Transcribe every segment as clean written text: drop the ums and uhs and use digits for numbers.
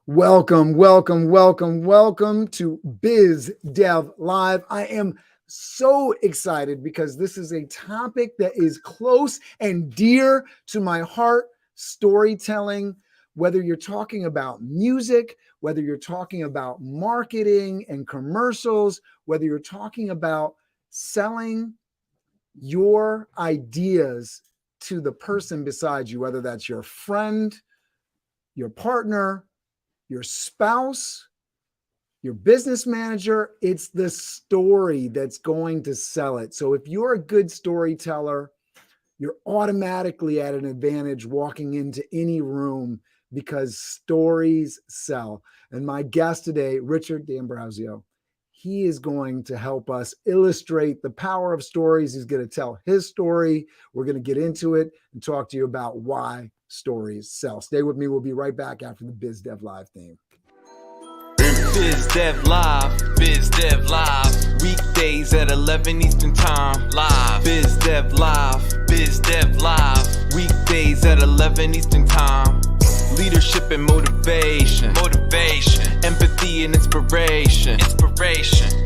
Welcome, welcome, welcome, welcome to Biz Dev Live. I am so excited because this is a topic that is close and dear to my heart, storytelling. Whether you're talking about music, whether you're talking about marketing and commercials, whether you're talking about selling your ideas to the person beside you, whether that's your friend, your partner, your spouse, your business manager, it's the story that's going to sell it. So if you're a good storyteller, you're automatically at an advantage walking into any room because stories sell. And my guest today, Richard D'Ambrosio, he is going to help us illustrate the power of stories. He's going to tell his story. We're going to get into it and talk to you about why stories sell. Stay with me. We'll be right back after the Biz Dev Live theme. Biz Dev Live, Biz Dev Live. Weekdays at 11 Eastern Time, live. Biz Dev Live, Biz Dev Live. Weekdays at 11 Eastern Time. Leadership and motivation, empathy and inspiration,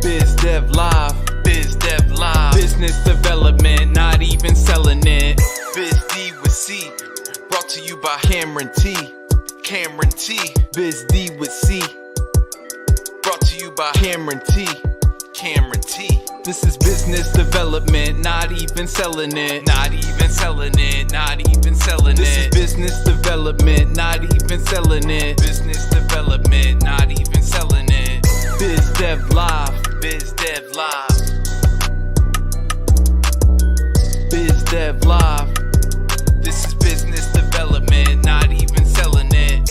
Biz Dev Live, Biz Dev Live. Business development, not even selling it. Biz D with C, brought to you by Cameron T. Biz D with C, brought to you by Cameron T. This is business development, not even selling it. This is business development, not even selling it. Biz Dev Live, Biz Dev Live. Biz Dev Live. This is business development, not even selling it.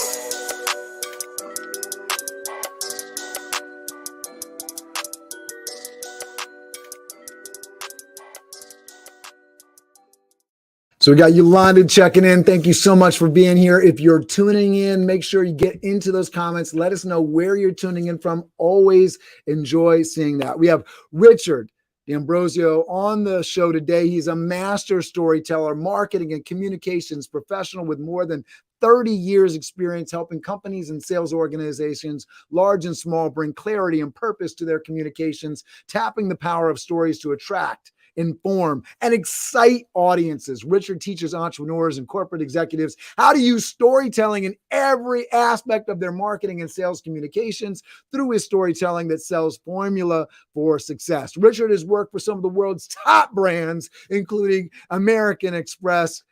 So we got Yolanda checking in. Thank you so much for being here. If you're tuning in, make sure you get into those comments. Let us know where you're tuning in from. Always enjoy seeing that. We have Richard D'Ambrosio on the show today. He's a master storyteller, marketing and communications professional with more than 30 years experience helping companies and sales organizations, large and small, bring clarity and purpose to their communications, tapping the power of stories to attract, inform, and excite audiences. Richard teaches entrepreneurs and corporate executives how to use storytelling in every aspect of their marketing and sales communications through his storytelling that sells formula for success. Richard has worked for some of the world's top brands, including American Express,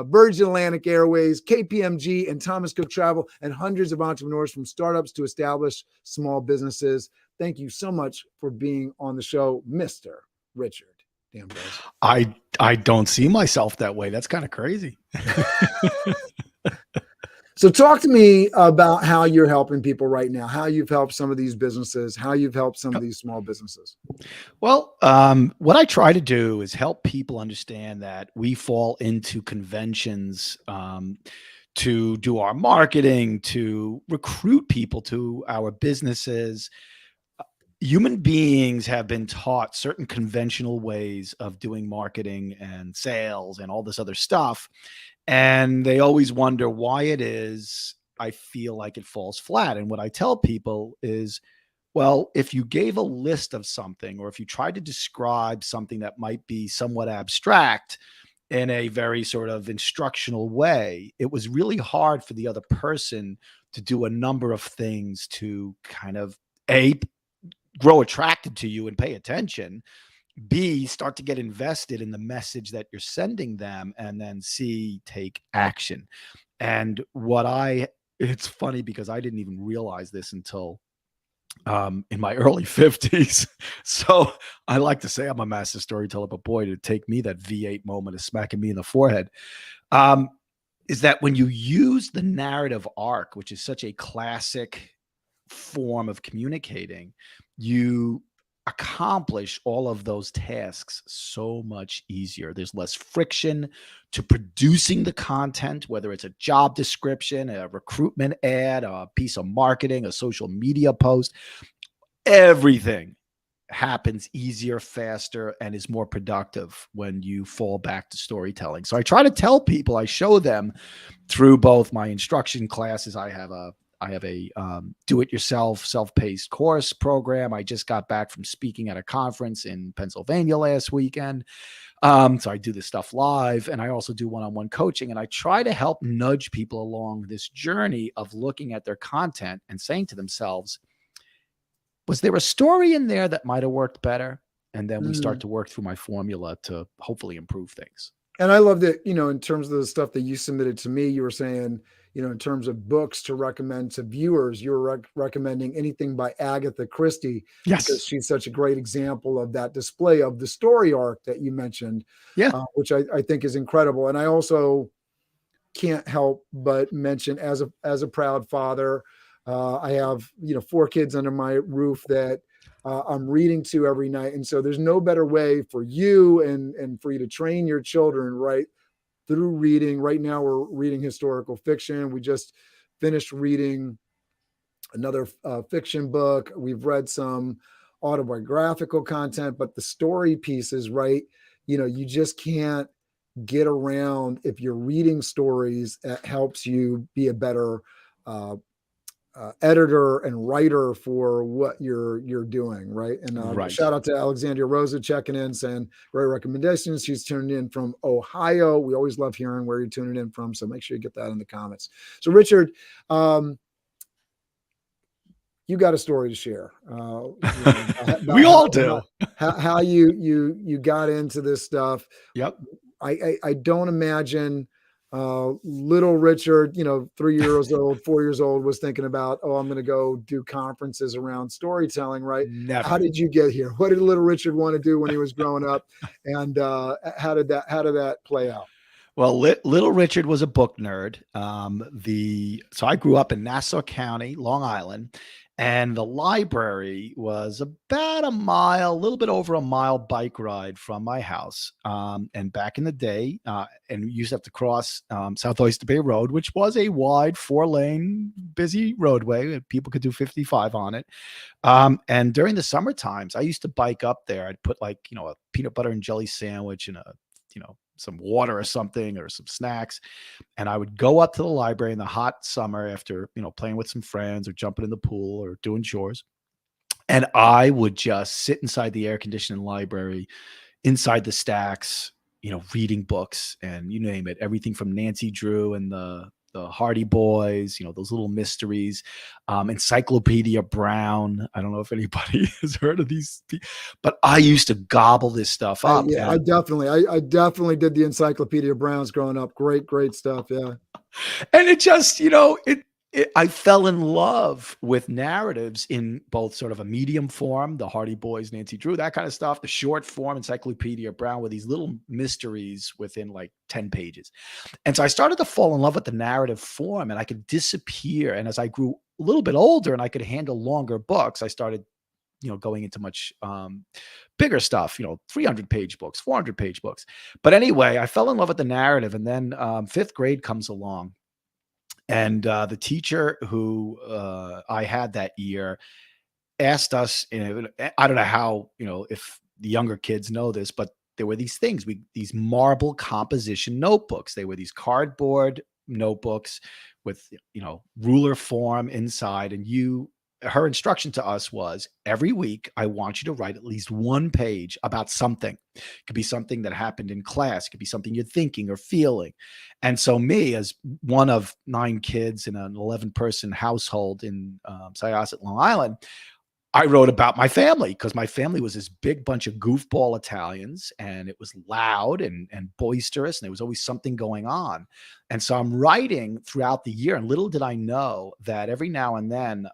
Virgin Atlantic Airways, KPMG, and Thomas Cook Travel, and hundreds of entrepreneurs from startups to established small businesses. Thank you so much for being on the show, Mr. Richard D'Ambrosio. I don't see myself that way. That's kind of crazy. So talk to me about how you're helping people right now, how you've helped some of these businesses, how you've helped some of these small businesses. Well, what I try to do is help people understand that we fall into conventions to do our marketing, to recruit people to our businesses. Human beings have been taught certain conventional ways of doing marketing and sales and all this other stuff. And they always wonder why it is I feel like it falls flat. And what I tell people is, well, if you gave a list of something, or if you tried to describe something that might be somewhat abstract in a very sort of instructional way, it was really hard for the other person to do a number of things to kind of grow attracted to you and pay attention, B, start to get invested in the message that you're sending them, and then C, take action. And it's funny because I didn't even realize this until in my early 50s. So I like to say I'm a master storyteller, but boy, did it take me that V8 moment of smacking me in the forehead. Is that when you use the narrative arc, which is such a classic form of communicating, you accomplish all of those tasks so much easier. There's less friction to producing the content, whether it's a job description, a recruitment ad, a piece of marketing, a social media post. Everything happens easier, faster, and is more productive when you fall back to storytelling. So I try to tell people, I show them through both my instruction classes. I have a do-it-yourself, self-paced course program. I just got back from speaking at a conference in Pennsylvania last weekend. So I do this stuff live, and I also do one-on-one coaching, and I try to help nudge people along this journey of looking at their content and saying to themselves, was there a story in there that might have worked better? And then we start to work through my formula to hopefully improve things. And I love that, in terms of the stuff that you submitted to me, you were saying, in terms of books to recommend to viewers, you were recommending anything by Agatha Christie, Yes. because she's such a great example of that display of the story arc that you mentioned, which I think is incredible. And I also can't help but mention, as a proud father, I have, 4 kids under my roof that I'm reading to every night. And so there's no better way for you and for you to train your children, right, through reading. Right now we're reading historical fiction. We just finished reading another fiction book. We've read some autobiographical content, but the story pieces, right, you just can't get around. If you're reading stories, it helps you be a better editor and writer for what you're doing, right? And shout out to Alexandria Rosa checking in, saying great recommendations. She's tuning in from Ohio. We always love hearing where you're tuning in from, so make sure you get that in the comments. So Richard, you got a story to share. We all do. How you got into this stuff. Yep. I don't imagine little Richard, 3 years old, 4 years old, was thinking about, I'm going to go do conferences around storytelling, right? Never. How did you get here? What did little Richard want to do when he was growing up? And how did that play out? Well, little Richard was a book nerd. So I grew up in Nassau County, Long Island, and the library was about a little bit over a mile bike ride from my house. And back in the day, and we used to have to cross South Oyster Bay Road, which was a wide 4-lane busy roadway. People could do 55 on it. And during the summer times, I used to bike up there. I'd put a peanut butter and jelly sandwich and some water or something, or some snacks. And I would go up to the library in the hot summer after, playing with some friends or jumping in the pool or doing chores. And I would just sit inside the air conditioning library, inside the stacks, reading books, and you name it, everything from Nancy Drew and the Hardy Boys, those little mysteries, Encyclopedia Brown. I don't know if anybody has heard of these, but I used to gobble this stuff up. I definitely did the Encyclopedia Browns growing up. Great stuff. Yeah. And it just, I fell in love with narratives in both sort of a medium form, the Hardy Boys, Nancy Drew, that kind of stuff, the short form Encyclopedia Brown, with these little mysteries within like 10 pages. And so I started to fall in love with the narrative form, and I could disappear. And as I grew a little bit older and I could handle longer books, I started, going into much bigger stuff, 300-page books, 400-page books. But anyway, I fell in love with the narrative. And then 5th grade comes along. And the teacher who I had that year asked us, I don't know how, if the younger kids know this, but there were these things, these marble composition notebooks. They were these cardboard notebooks with, ruler form inside. And her instruction to us was, every week, I want you to write at least 1 page about something. It could be something that happened in class. It could be something you're thinking or feeling. And so me, as one of 9 kids in an 11-person household in Syosset, Long Island, I wrote about my family, because my family was this big bunch of goofball Italians, and it was loud and boisterous, and there was always something going on. And so I'm writing throughout the year, and little did I know that every now and then,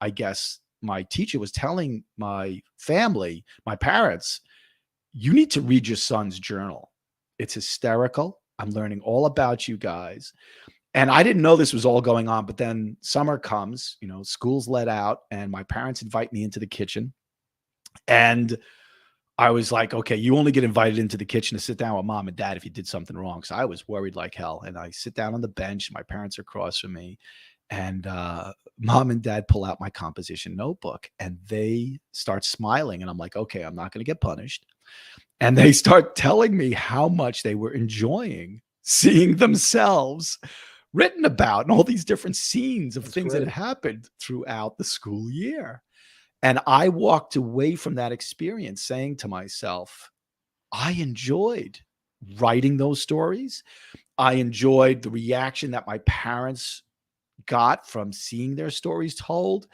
I guess my teacher was telling my family, my parents, you need to read your son's journal. It's hysterical. I'm learning all about you guys. And I didn't know this was all going on, but then summer comes, school's let out, and my parents invite me into the kitchen. And I was like, okay, you only get invited into the kitchen to sit down with mom and dad if you did something wrong. So I was worried like hell. And I sit down on the bench. My parents are across from me. And mom and dad pull out my composition notebook and they start smiling. And I'm like, okay, I'm not going to get punished. And they start telling me how much they were enjoying seeing themselves written about and all these different scenes of That's things that great. had happened throughout the school year. And I walked away from that experience saying to myself, I enjoyed writing those stories. I enjoyed the reaction that my parents got from seeing their stories told.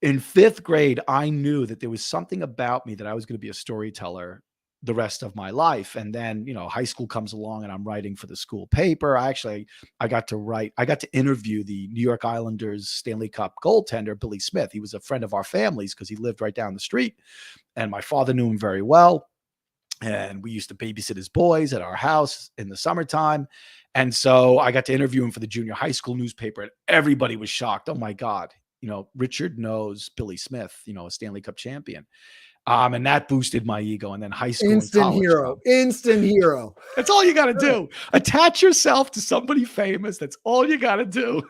In fifth grade, I knew that there was something about me that I was going to be a storyteller the rest of my life. And then, high school comes along and I'm writing for the school paper. I got to interview the New York Islanders Stanley Cup goaltender, Billy Smith. He was a friend of our family's because he lived right down the street. And my father knew him very well. And we used to babysit his boys at our house in the summertime. And so I got to interview him for the junior high school newspaper, and everybody was shocked. Oh my God, Richard knows Billy Smith, a Stanley Cup champion. And that boosted my ego. And then high school and Instant college hero. come. Instant hero. That's all you got to do. Attach yourself to somebody famous. That's all you got to do.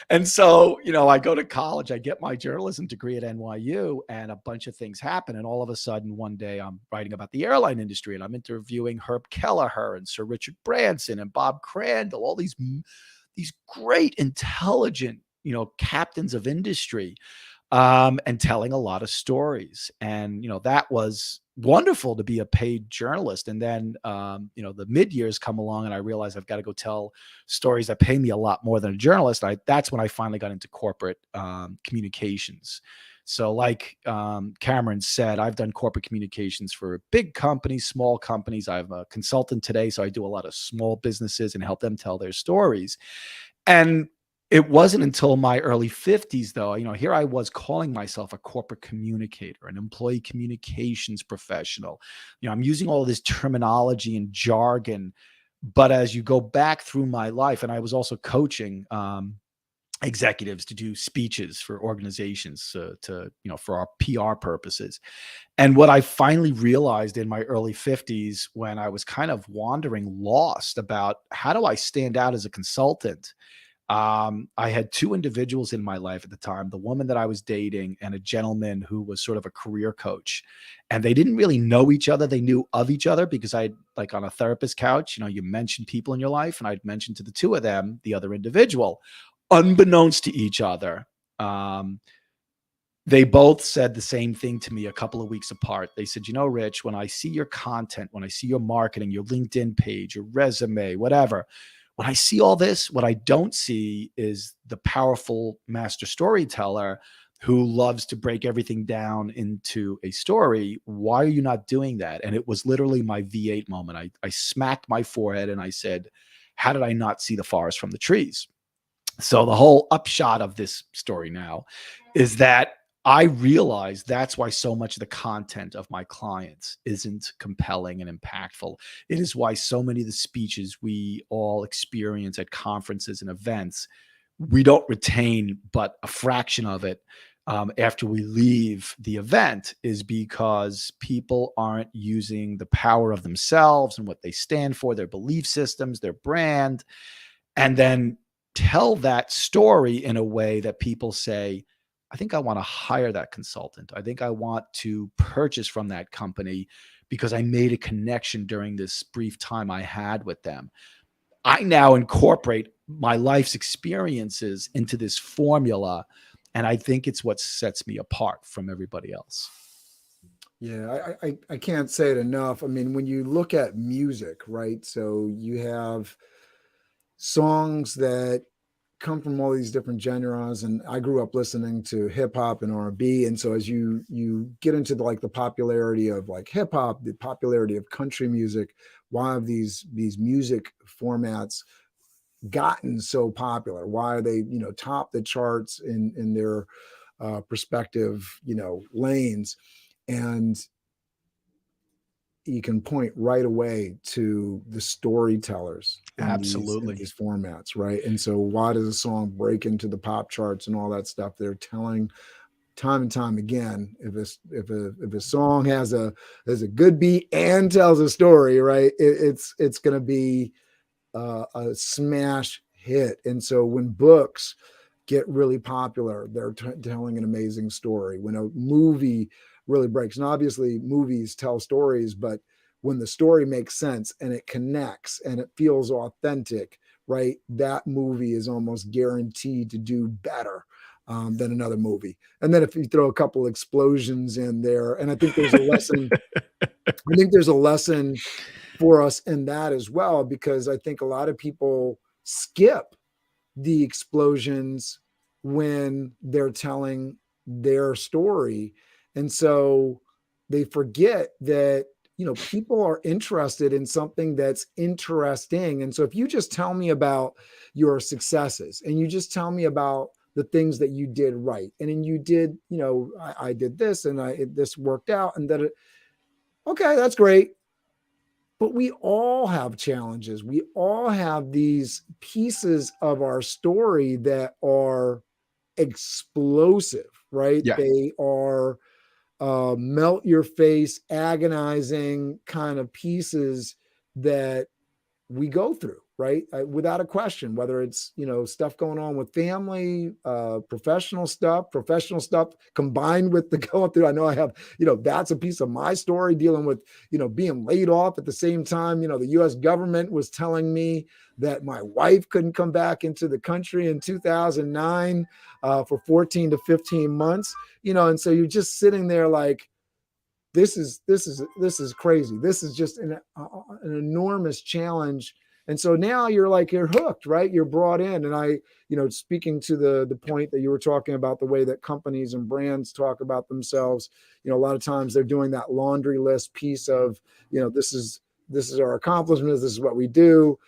And so, I go to college, I get my journalism degree at NYU, and a bunch of things happen. And all of a sudden, one day I'm writing about the airline industry and I'm interviewing Herb Kelleher and Sir Richard Branson and Bob Crandall, all these great, intelligent, captains of industry, and telling a lot of stories. And, that was wonderful to be a paid journalist. And then, the mid years come along and I realize I've got to go tell stories that pay me a lot more than a journalist. That's when I finally got into corporate communications. So like Cameron said, I've done corporate communications for big companies, small companies. I'm a consultant today, so I do a lot of small businesses and help them tell their stories. And it wasn't until my early 50s, though, here I was calling myself a corporate communicator, an employee communications professional. I'm using all this terminology and jargon. But as you go back through my life, and I was also coaching executives to do speeches for organizations for our PR purposes. And what I finally realized in my early 50s, when I was kind of wandering lost about how do I stand out as a consultant. I had two individuals in my life at the time, the woman that I was dating and a gentleman who was sort of a career coach. And they didn't really know each other. They knew of each other because I, like on a therapist couch, you mention people in your life, and I'd mentioned to the two of them, the other individual, unbeknownst to each other. They both said the same thing to me a couple of weeks apart. They said, Rich, when I see your content, when I see your marketing, your LinkedIn page, your resume, whatever, when I see all this, what I don't see is the powerful master storyteller who loves to break everything down into a story. Why are you not doing that? And it was literally my V8 moment. I smacked my forehead and I said, how did I not see the forest from the trees? So the whole upshot of this story now is that I realize that's why so much of the content of my clients isn't compelling and impactful. It is why so many of the speeches we all experience at conferences and events, we don't retain but a fraction of it after we leave the event, is because people aren't using the power of themselves and what they stand for, their belief systems, their brand, and then tell that story in a way that people say, I think I want to hire that consultant. I think I want to purchase from that company because I made a connection during this brief time I had with them. I now incorporate my life's experiences into this formula, and I think it's what sets me apart from everybody else. Yeah, I can't say it enough. I mean, when you look at music, right? So you have songs that come from all these different genres, and I grew up listening to hip hop and R&B. And so as you get into the popularity of like hip hop, the popularity of country music, why have these music formats gotten so popular? Why are they top the charts in their respective lanes? And you can point right away to the storytellers in these formats, right? And so why does a song break into the pop charts and all that stuff? They're telling time and time again, if a song has a good beat and tells a story, right, it's going to be a smash hit. And so when books get really popular, they're telling an amazing story. When a movie really breaks, and obviously movies tell stories, but when the story makes sense and it connects and it feels authentic, right? That movie is almost guaranteed to do better than another movie. And then if you throw a couple explosions in there, and I think there's a lesson, I think there's a lesson for us in that as well, because I think a lot of people skip the explosions when they're telling their story. And so they forget that, you know, people are interested in something that's interesting. And so if you just tell me about your successes and you just tell me about the things that you did right, and then you did, you know, I did this and this worked out, and that, okay, that's great. But we all have challenges. We all have these pieces of our story that are explosive, right? Yeah. They are melt your face, agonizing kind of pieces that we go through, right? Without a question, whether it's, you know, stuff going on with family, professional stuff combined with the going through. I know I have, you know, that's a piece of my story, dealing with, you know, being laid off at the same time. You know, the US government was telling me that my wife couldn't come back into the country in 2009 for 14 to 15 months, you know, and so you're just sitting there like, this is crazy. This is just an enormous challenge. And so now you're like, you're hooked, right? You're brought in. And I, you know, speaking to the point that you were talking about, the way that companies and brands talk about themselves, you know, a lot of times they're doing that laundry list piece of, you know, this is our accomplishments. This is what we do.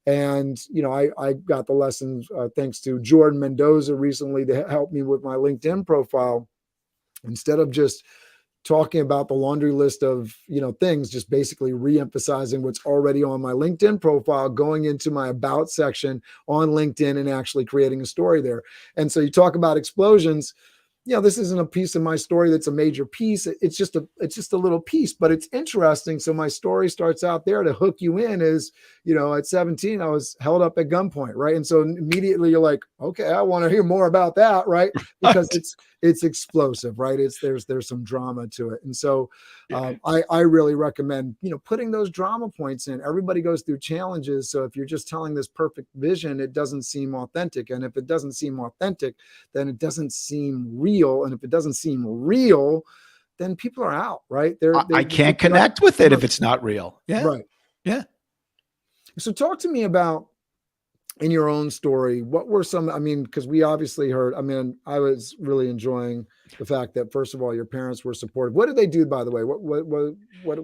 And, you know, I got the lessons thanks to Jordan Mendoza recently to help me with my LinkedIn profile. Instead of just talking about the laundry list of, you know, things, just basically re-emphasizing what's already on my LinkedIn profile, going into my about section on LinkedIn and actually creating a story there. And so you talk about explosions. You know, this isn't a piece of my story that's a major piece. It's just a little piece, but it's interesting. So my story starts out there to hook you in is, you know, at 17, I was held up at gunpoint, right? And so immediately you're like, okay, I want to hear more about that, right? Because it's explosive, right? There's some drama to it. And so I really recommend, you know, putting those drama points in. Everybody goes through challenges. So if you're just telling this perfect vision, it doesn't seem authentic. And if it doesn't seem authentic, then it doesn't seem real. And if it doesn't seem real, then people are out, right? I can't connect with it if it's not real. Yeah. Right. Yeah. So talk to me about, in your own story, what were some, I mean, because we obviously heard, I mean, I was really enjoying the fact that, first of all, your parents were supportive. What did they do, by the way? What were,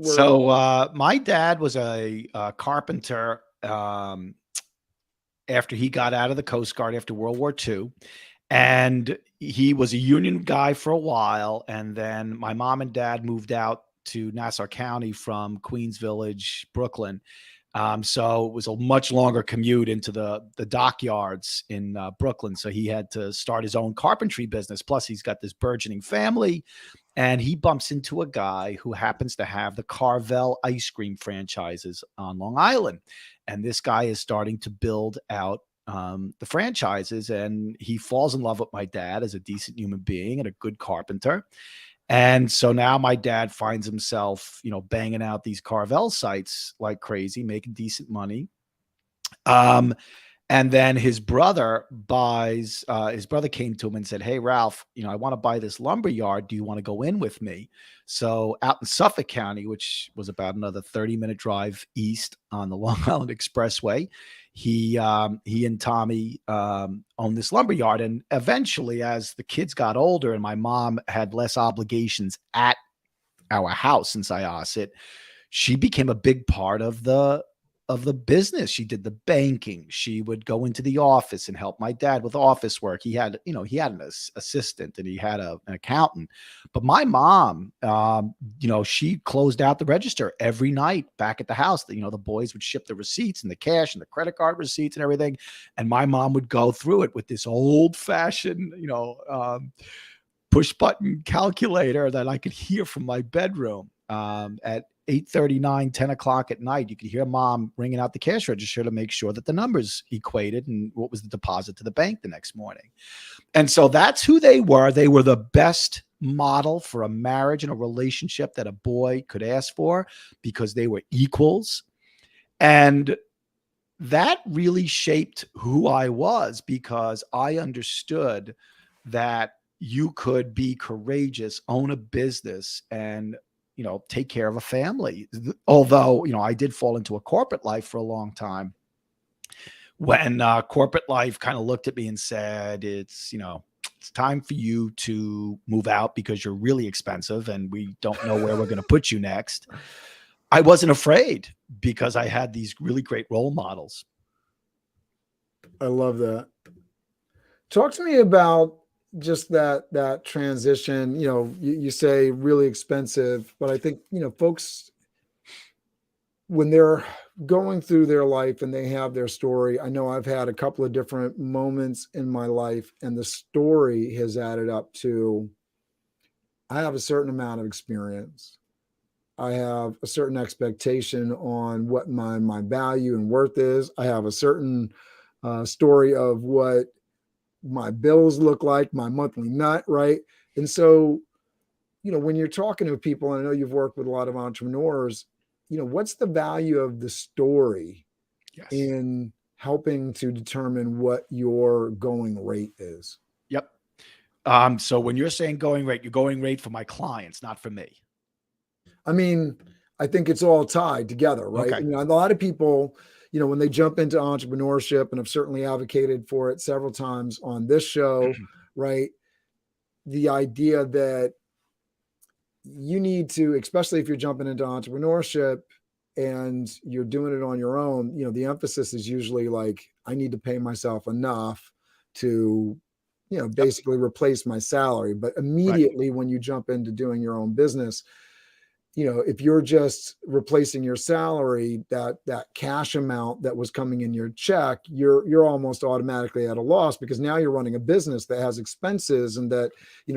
so my dad was a carpenter after he got out of the Coast Guard after World War II. And he was a union guy for a while. And then my mom and dad moved out to Nassau County from Queens Village, Brooklyn. So it was a much longer commute into the dockyards in Brooklyn. So he had to start his own carpentry business. Plus, he's got this burgeoning family. And he bumps into a guy who happens to have the Carvel ice cream franchises on Long Island. And this guy is starting to build out the franchises, and he falls in love with my dad as a decent human being and a good carpenter. And so now my dad finds himself, you know, banging out these Carvel sites like crazy, making decent money. And then his brother came to him and said, "Hey, Ralph, you know, I want to buy this lumber yard. Do you want to go in with me?" So out in Suffolk County, which was about another 30-minute drive east on the Long Island Expressway, he and Tommy owned this lumber yard. And eventually, as the kids got older and my mom had less obligations at our house in Syosset, she became a big part of the business. She did the banking. She would go into the office and help my dad with office work. He had an assistant and he had an accountant. But my mom, she closed out the register every night back at the house. The boys would ship the receipts and the cash and the credit card receipts and everything. And my mom would go through it with this old fashioned, push button calculator that I could hear from my bedroom. 8:39, 10 o'clock at night, you could hear mom ringing out the cash register to make sure that the numbers equated and what was the deposit to the bank the next morning. And so that's who they were. They were the best model for a marriage and a relationship that a boy could ask for because they were equals. And that really shaped who I was because I understood that you could be courageous, own a business, and take care of a family. Although, I did fall into a corporate life for a long time when corporate life kind of looked at me and said, it's time for you to move out because you're really expensive and we don't know where we're going to put you next. I wasn't afraid because I had these really great role models. I love that. Talk to me about just that transition. You say really expensive, but I think, folks, when they're going through their life and they have their story, I know I've had a couple of different moments in my life and the story has added up to, I have a certain amount of experience. I have a certain expectation on what my value and worth is. I have a certain story of what my bills look like, my monthly nut, right? And so, when you're talking to people, and I know you've worked with a lot of entrepreneurs, what's the value of the story in helping to determine what your going rate is? Yep. So when you're saying going rate, you're going rate for my clients, not for me. I mean, I think it's all tied together, right? Okay. A lot of people, when they jump into entrepreneurship, and I've certainly advocated for it several times on this show, right? The idea that you need to, especially if you're jumping into entrepreneurship and you're doing it on your own, the emphasis is usually like, I need to pay myself enough to, basically replace my salary. But immediately when you jump into doing your own business, if you're just replacing your salary, that cash amount that was coming in your check, you're almost automatically at a loss because now you're running a business that has expenses and that,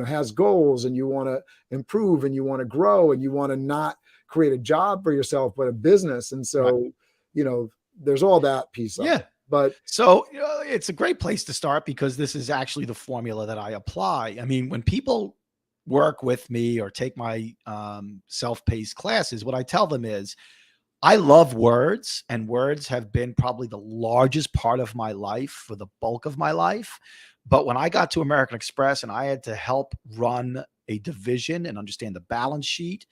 has goals, and you want to improve and you want to grow and you want to not create a job for yourself, but a business. And so, there's all that piece of it. But so it's a great place to start because this is actually the formula that I apply. I mean, when people work with me or take my self-paced classes, what I tell them is I love words, and words have been probably the largest part of my life for the bulk of my life. But when I got to American Express and I had to help run a division and understand the balance sheet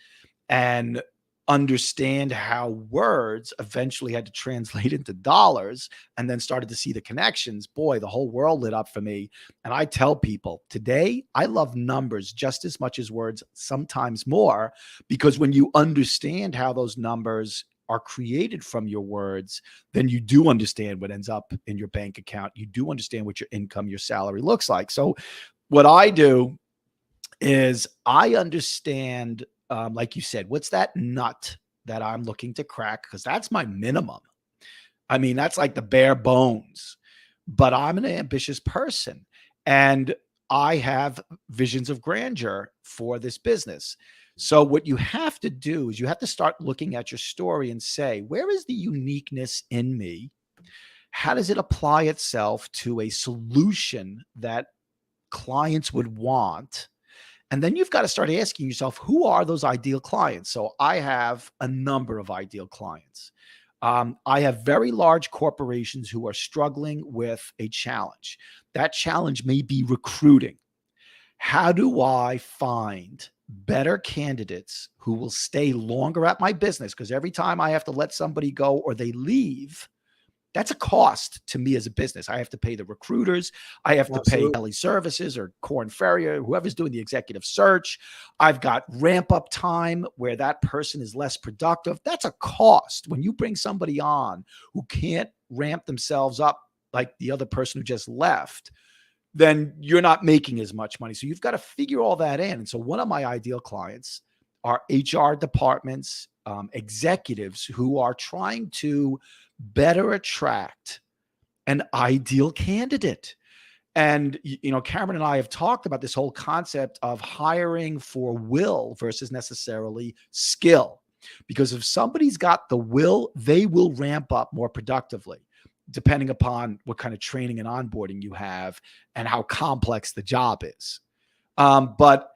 and understand how words eventually had to translate into dollars and then started to see the connections, boy, the whole world lit up for me. And I tell people today, I love numbers just as much as words, sometimes more, because when you understand how those numbers are created from your words, then you do understand what ends up in your bank account. You do understand what your income, your salary looks like. So what I do is I understand, like you said, what's that nut that I'm looking to crack? Because that's my minimum. I mean, that's like the bare bones. But I'm an ambitious person and I have visions of grandeur for this business. So what you have to do is you have to start looking at your story and say, where is the uniqueness in me? How does it apply itself to a solution that clients would want? And then you've got to start asking yourself, who are those ideal clients? So I have a number of ideal clients. I have very large corporations who are struggling with a challenge. That challenge may be recruiting. How do I find better candidates who will stay longer at my business? Because every time I have to let somebody go or they leave, that's a cost to me as a business. I have to pay the recruiters. I have to pay Kelly Services or Korn Ferry or whoever's doing the executive search. I've got ramp up time where that person is less productive. That's a cost. When you bring somebody on who can't ramp themselves up like the other person who just left, then you're not making as much money. So you've got to figure all that in. And so one of my ideal clients are HR departments, executives who are trying to better attract an ideal candidate. And, Cameron and I have talked about this whole concept of hiring for will versus necessarily skill. Because if somebody's got the will, they will ramp up more productively, depending upon what kind of training and onboarding you have and how complex the job is. But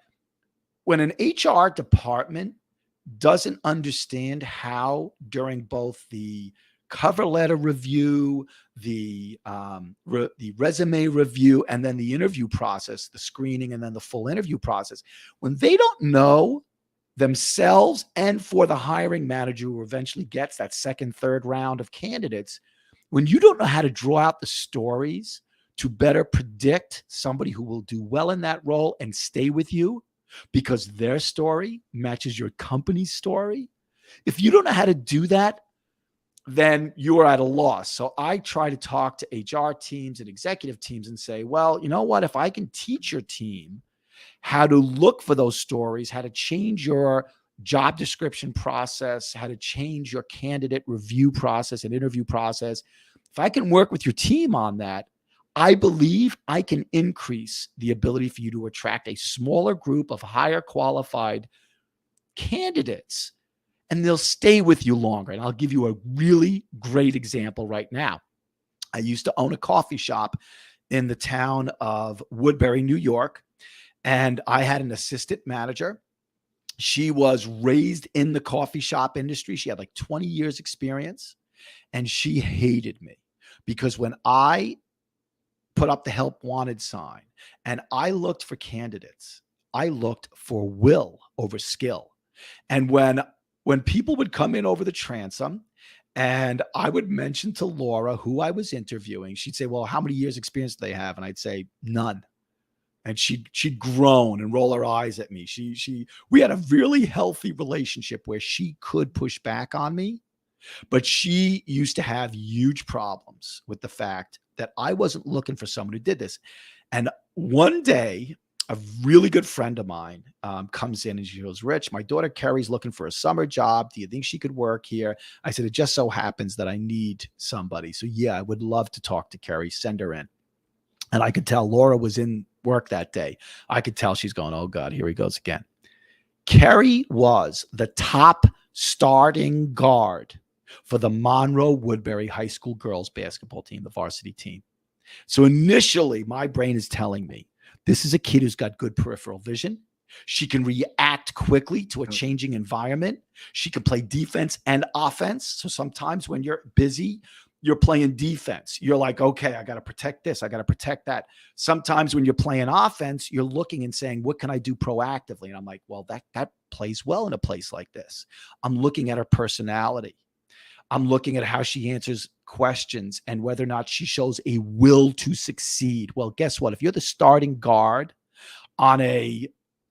when an HR department doesn't understand how, during both the cover letter review, the resume review, and then the interview process, the screening, and then the full interview process, when they don't know themselves and for the hiring manager who eventually gets that second, third round of candidates, when you don't know how to draw out the stories to better predict somebody who will do well in that role and stay with you because their story matches your company's story, if you don't know how to do that, then you are at a loss. So I try to talk to HR teams and executive teams and say, well, you know what? If I can teach your team how to look for those stories, how to change your job description process, how to change your candidate review process and interview process, if I can work with your team on that, I believe I can increase the ability for you to attract a smaller group of higher qualified candidates, and they'll stay with you longer. And I'll give you a really great example right now. I used to own a coffee shop in the town of Woodbury, New York, and I had an assistant manager. She was raised in the coffee shop industry. She had like 20 years experience, and she hated me because when I put up the help wanted sign and I looked for candidates, I looked for will over skill. And when people would come in over the transom and I would mention to Laura who I was interviewing, she'd say, well, how many years experience do they have? And I'd say none. And she'd groan and roll her eyes at me. We had a really healthy relationship where she could push back on me, but she used to have huge problems with the fact that I wasn't looking for someone who did this. And one day, a really good friend of mine comes in and she goes, Rich, my daughter Carrie's looking for a summer job. Do you think she could work here? I said, it just so happens that I need somebody. So yeah, I would love to talk to Carrie. Send her in. And I could tell Laura was in work that day. I could tell she's going, oh God, here he goes again. Carrie was the top starting guard for the Monroe Woodbury High School girls basketball team, the varsity team. So initially, my brain is telling me, this is a kid who's got good peripheral vision. She can react quickly to a changing environment. She can play defense and offense. So sometimes when you're busy, you're playing defense. You're like, okay, I got to protect this. I got to protect that. Sometimes when you're playing offense, you're looking and saying, what can I do proactively? And I'm like, well, that plays well in a place like this. I'm looking at her personality. I'm looking at how she answers questions and whether or not she shows a will to succeed. Well, guess what? If you're the starting guard on a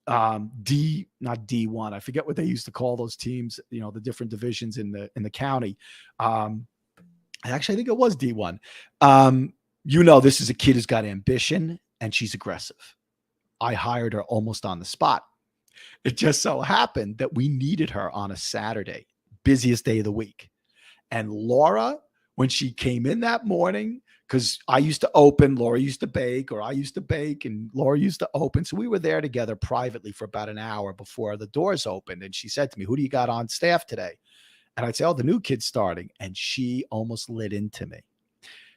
not D1, I forget what they used to call those teams, the different divisions in the county. Actually, I think it was D1. This is a kid who's got ambition and she's aggressive. I hired her almost on the spot. It just so happened that we needed her on a Saturday, busiest day of the week. And Laura, when she came in that morning, because I used to open, Laura used to bake, or I used to bake and Laura used to open. So we were there together privately for about an hour before the doors opened. And she said to me, who do you got on staff today? And I'd say, oh, the new kid's starting. And she almost lit into me.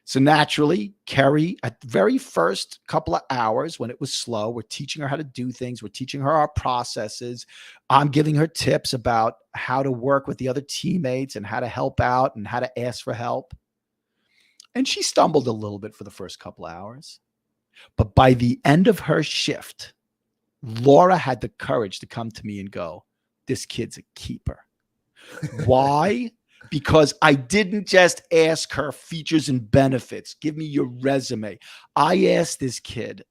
So naturally, Carrie, at the very first couple of hours when it was slow, we're teaching her how to do things. We're teaching her our processes. I'm giving her tips about how to work with the other teammates and how to help out and how to ask for help. And she stumbled a little bit for the first couple of hours. But by the end of her shift, Laura had the courage to come to me and go, this kid's a keeper. Why? Because I didn't just ask her features and benefits. Give me your resume. I asked this kid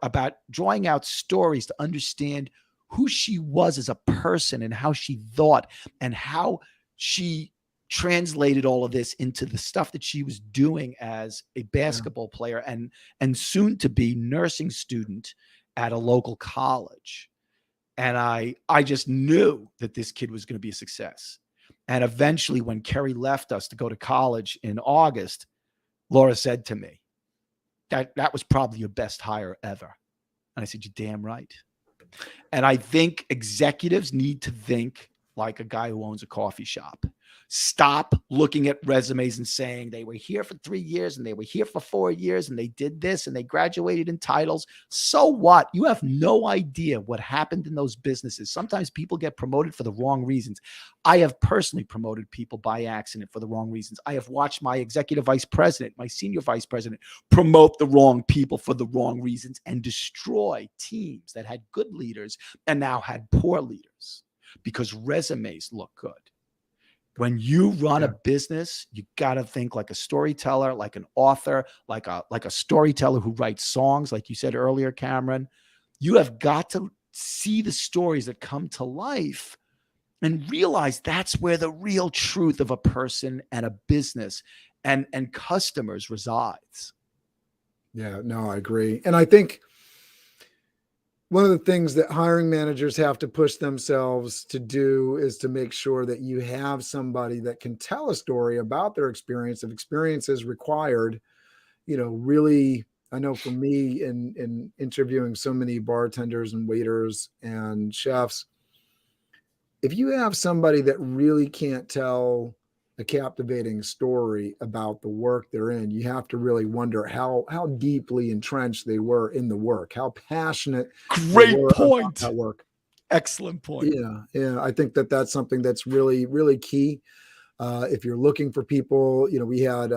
about drawing out stories to understand who she was as a person and how she thought and how she translated all of this into the stuff that she was doing as a basketball player and soon to be nursing student at a local college. And I just knew that this kid was going to be a success. And eventually, when Carrie left us to go to college in August, Laura said to me, that was probably your best hire ever. And I said, you're damn right. And I think executives need to think like a guy who owns a coffee shop. Stop looking at resumes and saying they were here for 3 years and they were here for 4 years and they did this and they graduated in titles. So what? You have no idea what happened in those businesses. Sometimes people get promoted for the wrong reasons. I have personally promoted people by accident for the wrong reasons. I have watched my executive vice president, my senior vice president promote the wrong people for the wrong reasons and destroy teams that had good leaders and now had poor leaders because resumes look good. When you run a business, you got to think like a storyteller, like an author, like a storyteller who writes songs, like you said earlier, Cameron. You have got to see the stories that come to life and realize that's where the real truth of a person and a business and customers resides. Yeah, no, I agree. And I think one of the things that hiring managers have to push themselves to do is to make sure that you have somebody that can tell a story about their experience. If experience is required, really, I know for me in interviewing so many bartenders and waiters and chefs, if you have somebody that really can't tell a captivating story about the work they're in, you have to really wonder how deeply entrenched they were in the work, how passionate they Great were point. about that work. Excellent point. Yeah. I think that that's something that's really, really key. If you're looking for people, we had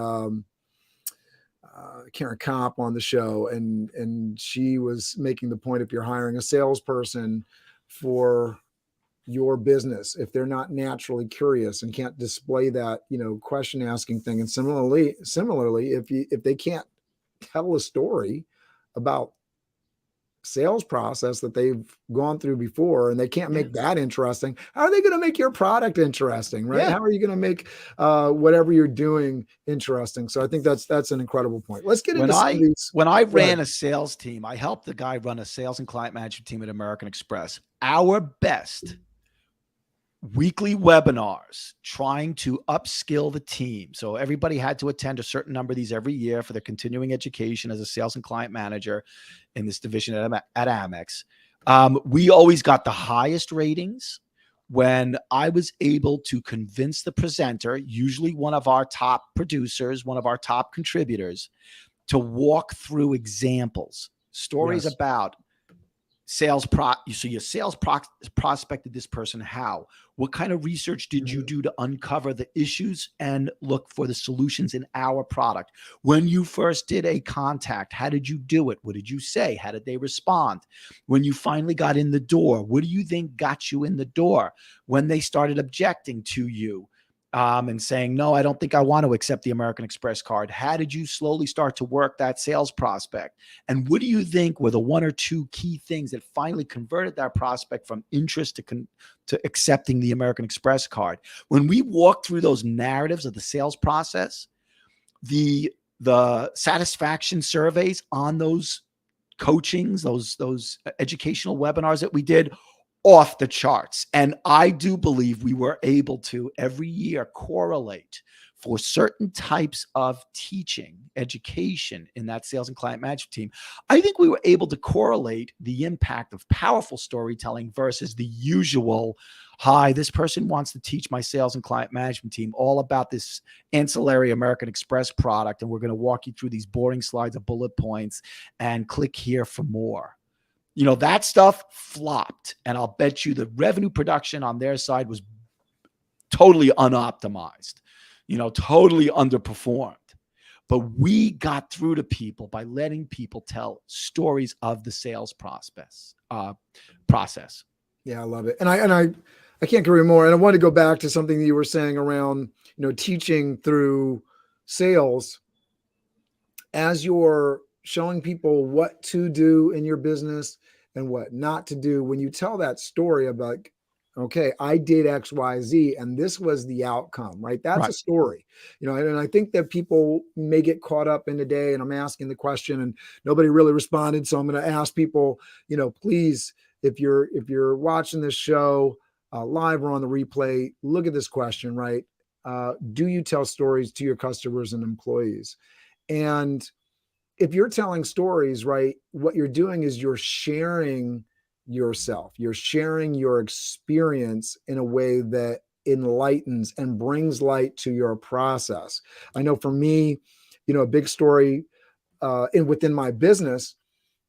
Karen Kopp on the show, and she was making the point, if you're hiring a salesperson for your business, if they're not naturally curious and can't display that, question asking thing. And similarly, if they can't tell a story about sales process that they've gone through before and they can't make that interesting, how are they going to make your product interesting, right? How are you going to make whatever you're doing interesting? So I think that's an incredible point. Let's get into some of these. When I ran a sales team, I helped the guy run a sales and client management team at American Express. Our best weekly webinars trying to upskill the team. So everybody had to attend a certain number of these every year for their continuing education as a sales and client manager in this division at Amex. We always got the highest ratings when I was able to convince the presenter, usually one of our top producers, one of our top contributors, to walk through examples, stories about sales so your sales prospected this person. How? What kind of research did you do to uncover the issues and look for the solutions in our product? When you first did a contact, how did you do it? What did you say? How did they respond? When you finally got in the door, what do you think got you in the door? When they started objecting to you, and saying, no, I don't think I want to accept the American Express card. How did you slowly start to work that sales prospect? And what do you think were the one or two key things that finally converted that prospect from interest to accepting the American Express card? When we walk through those narratives of the sales process, the satisfaction surveys on those coachings, those educational webinars that we did, off the charts. And I do believe we were able to every year correlate for certain types of teaching, education in that sales and client management team. I think we were able to correlate the impact of powerful storytelling versus the usual, hi, this person wants to teach my sales and client management team all about this ancillary American Express product. And we're going to walk you through these boring slides of bullet points and click here for more. That stuff flopped. And I'll bet you the revenue production on their side was totally unoptimized, totally underperformed. But we got through to people by letting people tell stories of the sales process. Yeah, I love it. And I can't agree more. And I want to go back to something that you were saying around, teaching through sales. As you're showing people what to do in your business and what not to do, when you tell that story about, okay, I did X, Y, Z, and this was the outcome, right? That's a story, and I think that people may get caught up in the day, and I'm asking the question and nobody really responded. So I'm going to ask people, please, if you're watching this show live or on the replay, look at this question, right? Do you tell stories to your customers and employees? And if you're telling stories, right, what you're doing is you're sharing yourself. You're sharing your experience in a way that enlightens and brings light to your process. I know for me, a big story within my business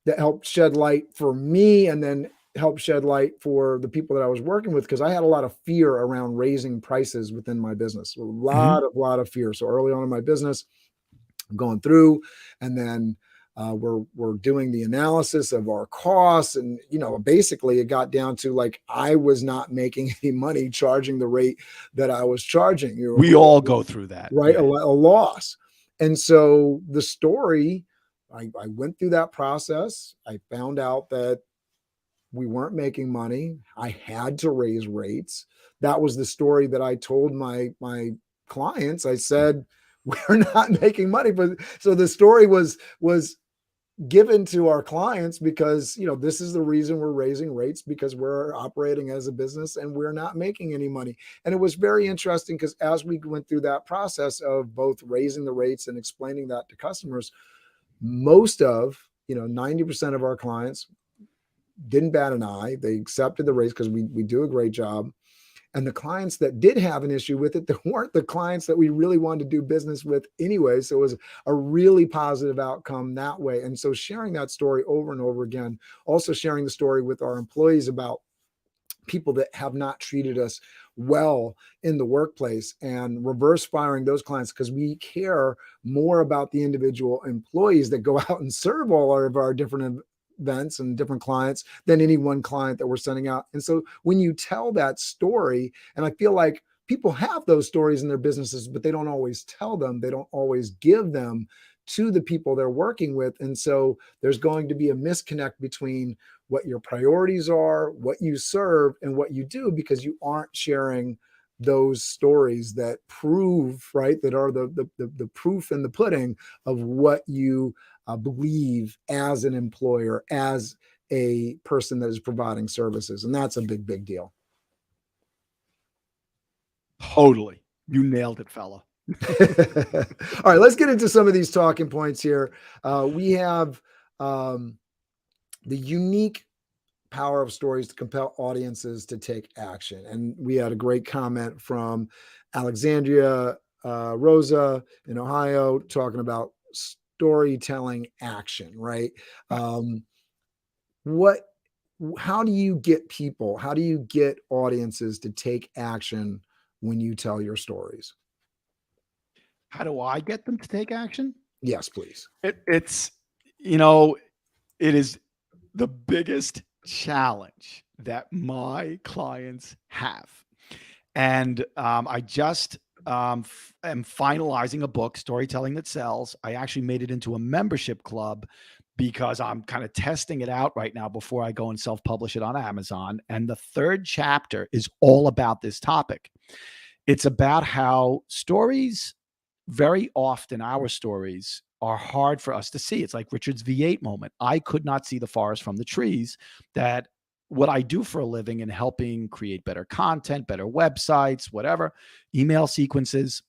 that helped shed light for me and then help shed light for the people that I was working with, because I had a lot of fear around raising prices within my business. A lot of fear. So early on in my business, I'm going through, and then we're doing the analysis of our costs, and basically it got down to like I was not making any money charging the rate that I was charging. We all go through that, right? A loss. And so the story, I went through that process. I found out that we weren't making money. I had to raise rates. That was the story that I told my clients. I said, we're not making money. But so the story was given to our clients because, this is the reason we're raising rates, because we're operating as a business and we're not making any money. And it was very interesting because as we went through that process of both raising the rates and explaining that to customers, most of, 90% of our clients didn't bat an eye. They accepted the raise because we do a great job. And the clients that did have an issue with it, they weren't the clients that we really wanted to do business with anyway. So it was a really positive outcome that way. And so sharing that story over and over again, also sharing the story with our employees about people that have not treated us well in the workplace, and reverse firing those clients, because we care more about the individual employees that go out and serve all of our different events and different clients than any one client that we're sending out. And so when you tell that story, and I feel like people have those stories in their businesses, but they don't always tell them, they don't always give them to the people they're working with. And so there's going to be a misconnect between what your priorities are, what you serve, and what you do, because you aren't sharing those stories that prove, right, that are the proof in the pudding of what you believe as an employer, as a person that is providing services. And that's a big deal. Totally. You nailed it, fella. All right, let's get into some of these talking points here. We have the unique power of stories to compel audiences to take action. And we had a great comment from Alexandria Rosa in Ohio talking about storytelling action, right? How do you get audiences to take action when you tell your stories? How do I get them to take action? Yes, please. It is the biggest challenge that my clients have. And I just am finalizing a book, Storytelling That Sells. I actually made it into a membership club because I'm kind of testing it out right now before I go and self-publish it on Amazon. And the third chapter is all about this topic. It's about how stories, very often our stories, are hard for us to see. It's like Richard's V8 moment. I could not see the forest from the trees. That what I do for a living in helping create better content, better websites, whatever, email sequences,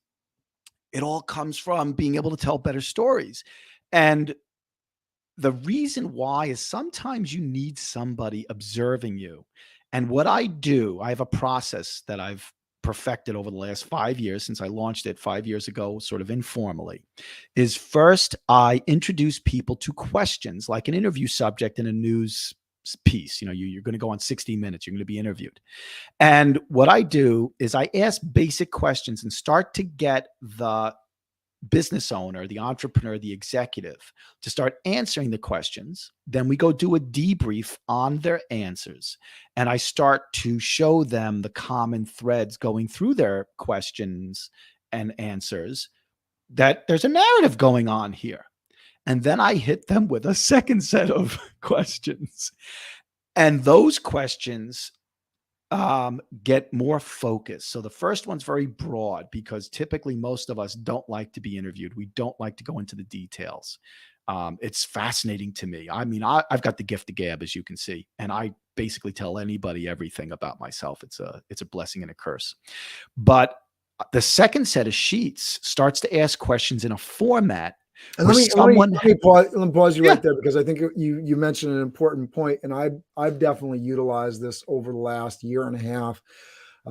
it all comes from being able to tell better stories. And the reason why is sometimes you need somebody observing you. And what I do, I have a process that I've perfected over the last 5 years since I launched it 5 years ago, sort of informally, is first I introduce people to questions like an interview subject in a news piece. You're going to go on 60 Minutes, you're going to be interviewed. And what I do is I ask basic questions and start to get the business owner, the entrepreneur, the executive to start answering the questions. Then we go do a debrief on their answers. And I start to show them the common threads going through their questions and answers, that there's a narrative going on here. And then I hit them with a second set of questions. And those questions get more focus. So the first one's very broad because typically most of us don't like to be interviewed. We don't like to go into the details. It's fascinating to me. I mean, I've got the gift of gab, as you can see, and I basically tell anybody everything about myself. It's a blessing and a curse. But the second set of sheets starts to ask questions in a format And where someone, let me pause you yeah, right there, because I think you mentioned an important point, and I've definitely utilized this over the last year and a half,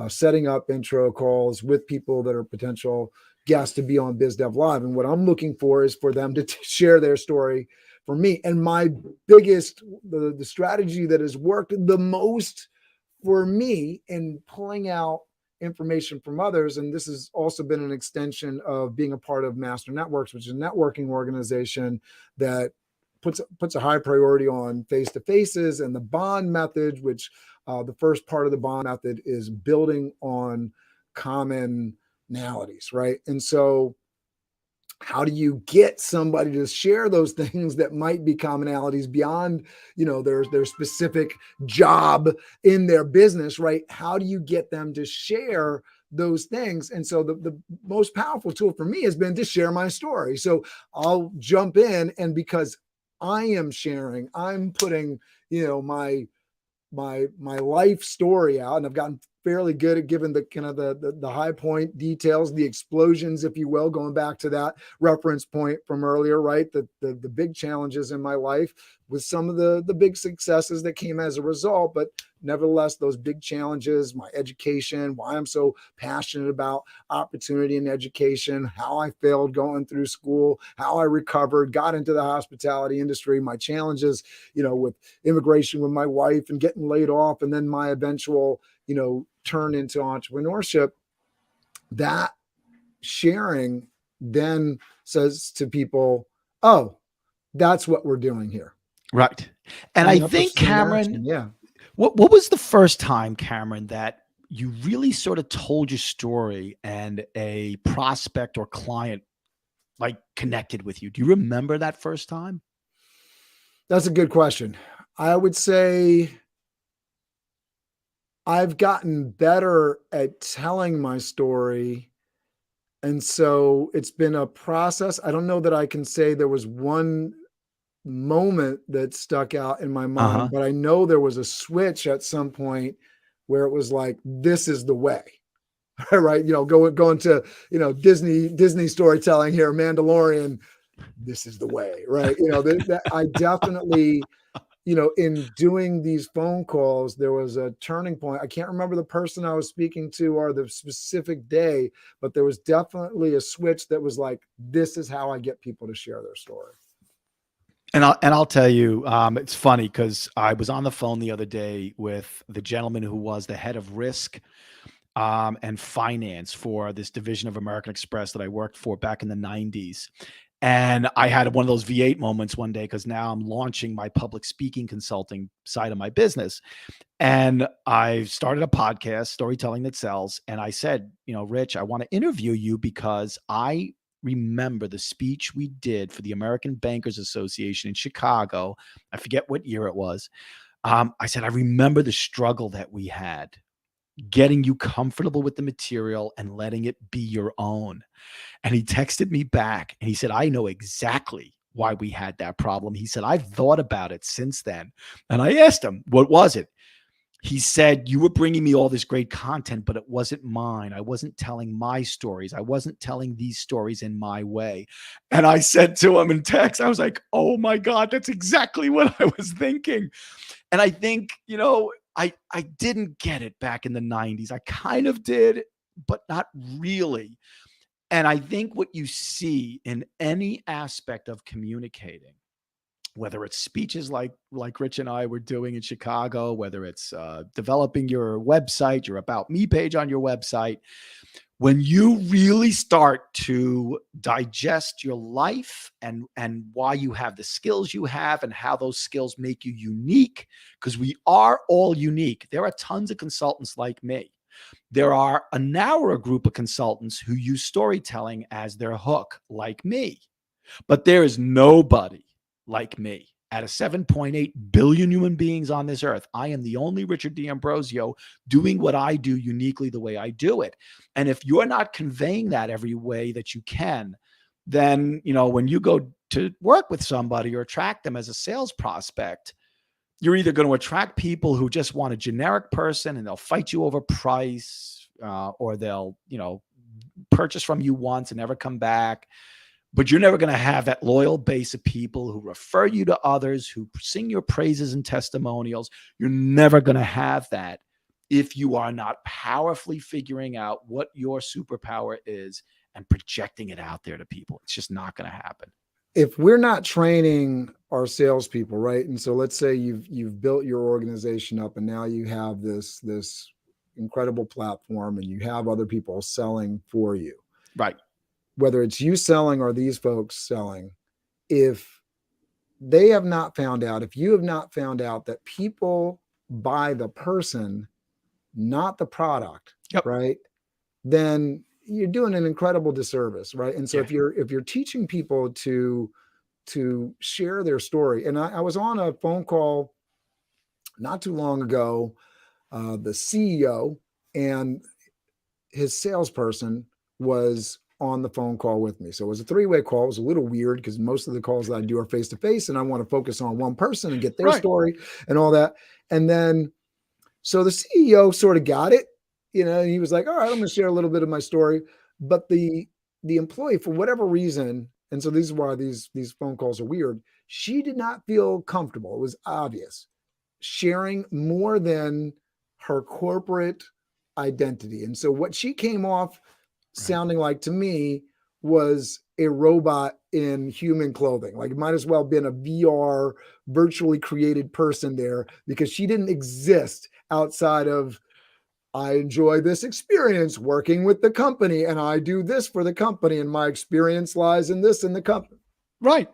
setting up intro calls with people that are potential guests to be on Biz Dev Live. And what I'm looking for is for them to share their story for me. And my biggest, the strategy that has worked the most for me in pulling out information from others, and this has also been an extension of being a part of Master Networks, which is a networking organization that puts a high priority on face-to-faces and the bond method, which the first part of the bond method is building on commonalities, right? And so how do you get somebody to share those things that might be commonalities beyond, their specific job in their business, right? How do you get them to share those things? And so the most powerful tool for me has been to share my story. So I'll jump in, and because I am sharing, I'm putting, my life story out, and I've gotten fairly good at giving the kind of the high point details, the explosions, if you will, going back to that reference point from earlier, right? The big challenges in my life with some of the big successes that came as a result, but nevertheless, those big challenges, my education, why I'm so passionate about opportunity in education, how I failed going through school, how I recovered, got into the hospitality industry, my challenges, with immigration with my wife and getting laid off, and then my eventual, turn into entrepreneurship. That sharing then says to people, oh, that's what we're doing here. right. And I think, Cameron, yeah. What was the first time, Cameron, that you really sort of told your story and a prospect or client like connected with you? Do you remember that first time? That's a good question. I would say I've gotten better at telling my story. And so it's been a process. I don't know that I can say there was one moment that stuck out in my mind, but I know there was a switch at some point where it was like, this is the way. Right. Going to, Disney storytelling here, Mandalorian, this is the way, right? I definitely, in doing these phone calls, there was a turning point. I can't remember the person I was speaking to or the specific day, but there was definitely a switch that was like, this is how I get people to share their story. And I'll tell you, it's funny because I was on the phone the other day with the gentleman who was the head of risk and finance for this division of American Express that I worked for back in the 90s. And I had one of those V8 moments one day because now I'm launching my public speaking consulting side of my business. And I started a podcast, Storytelling That Sells. And I said, Rich, I want to interview you because I remember the speech we did for the American Bankers Association in Chicago. I forget what year it was. I said, I remember the struggle that we had getting you comfortable with the material and letting it be your own. And he texted me back and he said, I know exactly why we had that problem. He said, I've thought about it since then. And I asked him, what was it? He said, you were bringing me all this great content, but it wasn't mine. I wasn't telling my stories. I wasn't telling these stories in my way. And I said to him in text, I was like, oh my God, that's exactly what I was thinking. And I think, I didn't get it back in the 90s. I kind of did, but not really. And I think what you see in any aspect of communicating, whether it's speeches like Rich and I were doing in Chicago, whether it's developing your website, your About Me page on your website, when you really start to digest your life and why you have the skills you have and how those skills make you unique, because we are all unique. There are tons of consultants like me. There are a narrower group of consultants who use storytelling as their hook, like me. But there is nobody like me. Out of 7.8 billion human beings on this earth, I am the only Richard D'Ambrosio doing what I do uniquely the way I do it. And if you're not conveying that every way that you can, then, when you go to work with somebody or attract them as a sales prospect, you're either going to attract people who just want a generic person and they'll fight you over price, or they'll, purchase from you once and never come back. but you're never going to have that loyal base of people who refer you to others, who sing your praises and testimonials. You're never going to have that if you are not powerfully figuring out what your superpower is and projecting it out there to people. It's just not going to happen. If we're not training our salespeople, right? And so let's say you've built your organization up, and now you have this incredible platform, and you have other people selling for you. Right. Whether it's you selling or these folks selling, if they have not found out, if you have not found out that people buy the person, not the product, Yep. right? Then you're doing an incredible disservice, right? And so if you're teaching people to share their story, and I was on a phone call not too long ago, the CEO and his salesperson was on the phone call with me. So it was a three-way call. It was a little weird because most of the calls that I do are face-to-face, and I want to focus on one person and get their story and all that. And then, so the CEO sort of got it, and he was like, all right, I'm going to share a little bit of my story. But the employee, for whatever reason, and so this is why these phone calls are weird, she did not feel comfortable. It was obvious, sharing more than her corporate identity. And so what she came off sounding like to me was a robot in human clothing. Like it might as well have been a VR virtually created person there, because she didn't exist outside of, I enjoy this experience working with the company, and I do this for the company, and my experience lies in this in the company. Right.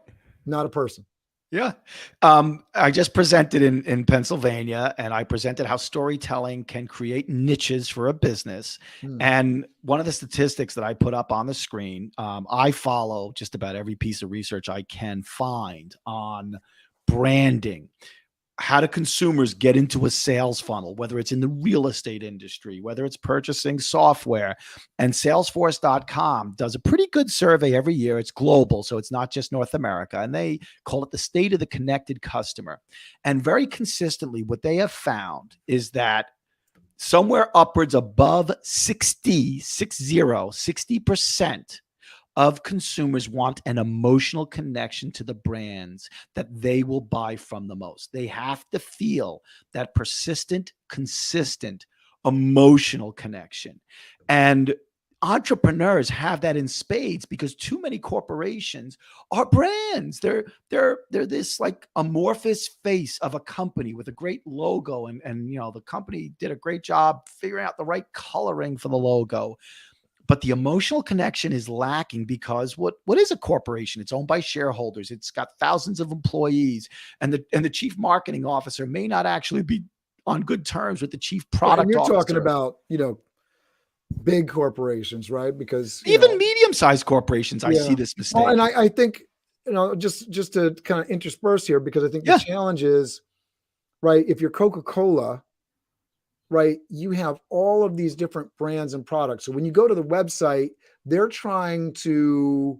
Not a person. Yeah. I just presented in Pennsylvania, and I presented how storytelling can create niches for a business. And one of the statistics that I put up on the screen, I follow just about every piece of research I can find on branding. How do consumers get into a sales funnel, whether it's in the real estate industry, whether it's purchasing software? And Salesforce.com does a pretty good survey every year. It's global, so it's not just North America. And they call it the state of the connected customer. And very consistently, what they have found is that somewhere upwards above 60% of consumers want an emotional connection to the brands that they will buy from the most. They have to feel that persistent, consistent, emotional connection. And entrepreneurs have that in spades, because too many corporations are brands. They're this like amorphous face of a company with a great logo, and the company did a great job figuring out the right coloring for the logo. But the emotional connection is lacking, because what is a corporation? It's owned by shareholders. It's got thousands of employees, and the chief marketing officer may not actually be on good terms with the chief product officer. You're talking about, big corporations, right? Because even medium-sized corporations, I see this mistake. Well, and I think, just to kind of intersperse here, because I think the challenge is, right, if you're Coca-Cola, right, you have all of these different brands and products. So when you go to the website, they're trying to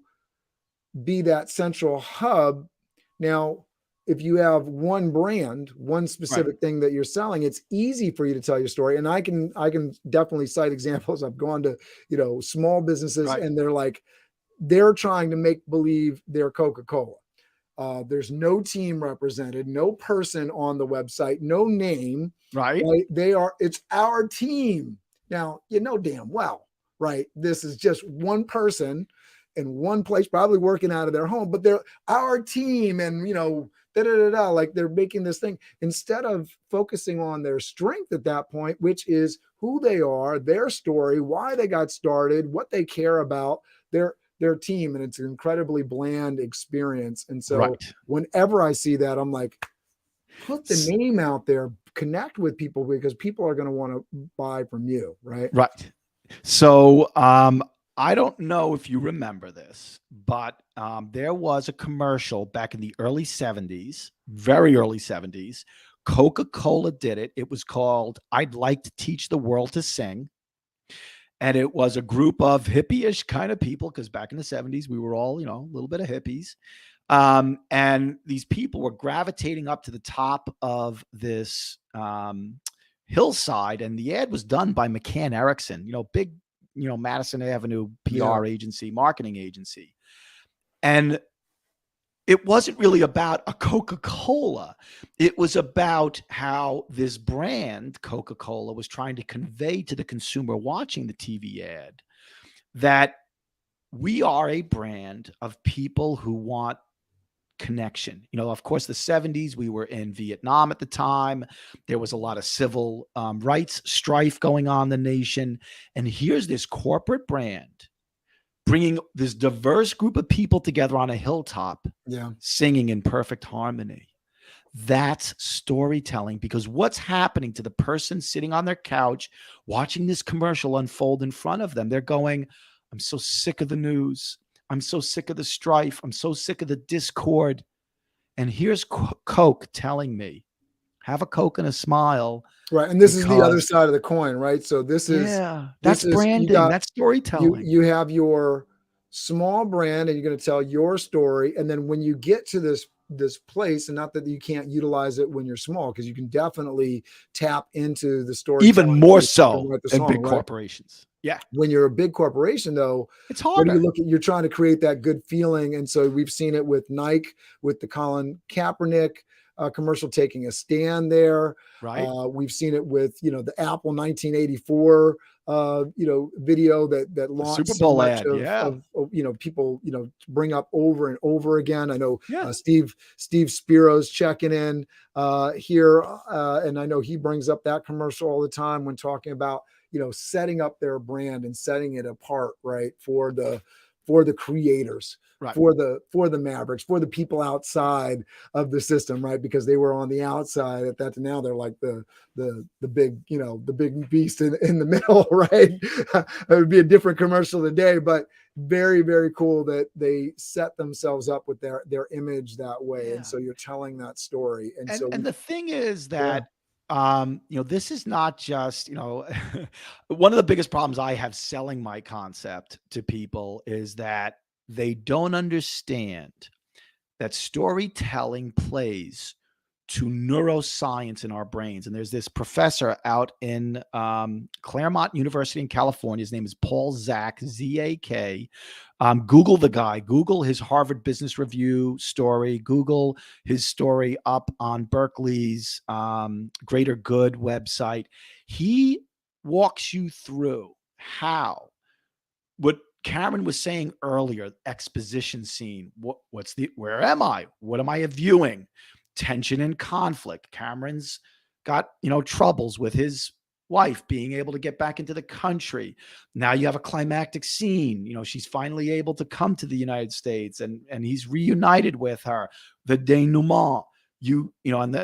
be that central hub. Now, if you have one brand, one specific thing that you're selling, it's easy for you to tell your story. And I can definitely cite examples. I've gone to, small businesses, and they're trying to make believe they're Coca-Cola. There's no team represented, no person on the website, no name. Right. It's our team. Now, damn well, right, this is just one person in one place, probably working out of their home, but they're our team, and like they're making this thing, instead of focusing on their strength at that point, which is who they are, their story, why they got started, what they care about, their team. And it's an incredibly bland experience. And so whenever I see that, I'm like, put the name out there, connect with people, because people are going to want to buy from you. Right. So, I don't know if you remember this, but there was a commercial back in the early 70s, very early 70s. Coca-Cola did it. It was called "I'd Like to Teach the World to Sing." And it was a group of hippie-ish kind of people, because back in the 70s, we were all, a little bit of hippies. And these people were gravitating up to the top of this hillside. And the ad was done by McCann Erickson, big, Madison Avenue PR agency, marketing agency. And it wasn't really about a Coca-Cola. It was about how this brand, Coca-Cola, was trying to convey to the consumer watching the TV ad that we are a brand of people who want connection. Of course, the 70s, we were in Vietnam at the time. There was a lot of civil rights strife going on in the nation. And here's this corporate brand bringing this diverse group of people together on a hilltop, singing in perfect harmony. That's storytelling, because what's happening to the person sitting on their couch watching this commercial unfold in front of them? They're going, I'm so sick of the news. I'm so sick of the strife. I'm so sick of the discord. And here's Coke telling me, have a Coke and a smile. Right. And this is the other side of the coin, right? So that's branding. That's storytelling. You have your small brand and you're going to tell your story. And then when you get to this place, and not that you can't utilize it when you're small, because you can definitely tap into the story. Even more so than big corporations. Yeah. When you're a big corporation, though, it's harder. You're trying to create that good feeling. And so we've seen it with Nike, with the Colin Kaepernick commercial taking a stand there. Right. We've seen it with, the Apple 1984, video that launched Super Bowl ad. Of people, bring up over and over again. I know Steve Spiro's checking in here. And I know he brings up that commercial all the time when talking about, setting up their brand and setting it apart, right, for the creators, right, for the Mavericks, for the people outside of the system, right, because they were on the outside at that. Now they're like the big, the big beast in the middle, right? It would be a different commercial today, but very, very cool that they set themselves up with their image that way. And so you're telling that story. And the thing is that this is not just, one of the biggest problems I have selling my concept to people is that they don't understand that storytelling plays to neuroscience in our brains. And there's this professor out in Claremont University in California. His name is Paul Zak, Z-A-K. Google the guy. Google his Harvard Business Review story. Google his story up on Berkeley's Greater Good website. He walks you through how what Cameron was saying earlier, exposition scene. Where am I? What am I viewing? Tension and conflict. Cameron's got, troubles with his wife being able to get back into the country. Now you have a climactic scene. She's finally able to come to the United States and he's reunited with her. The denouement, and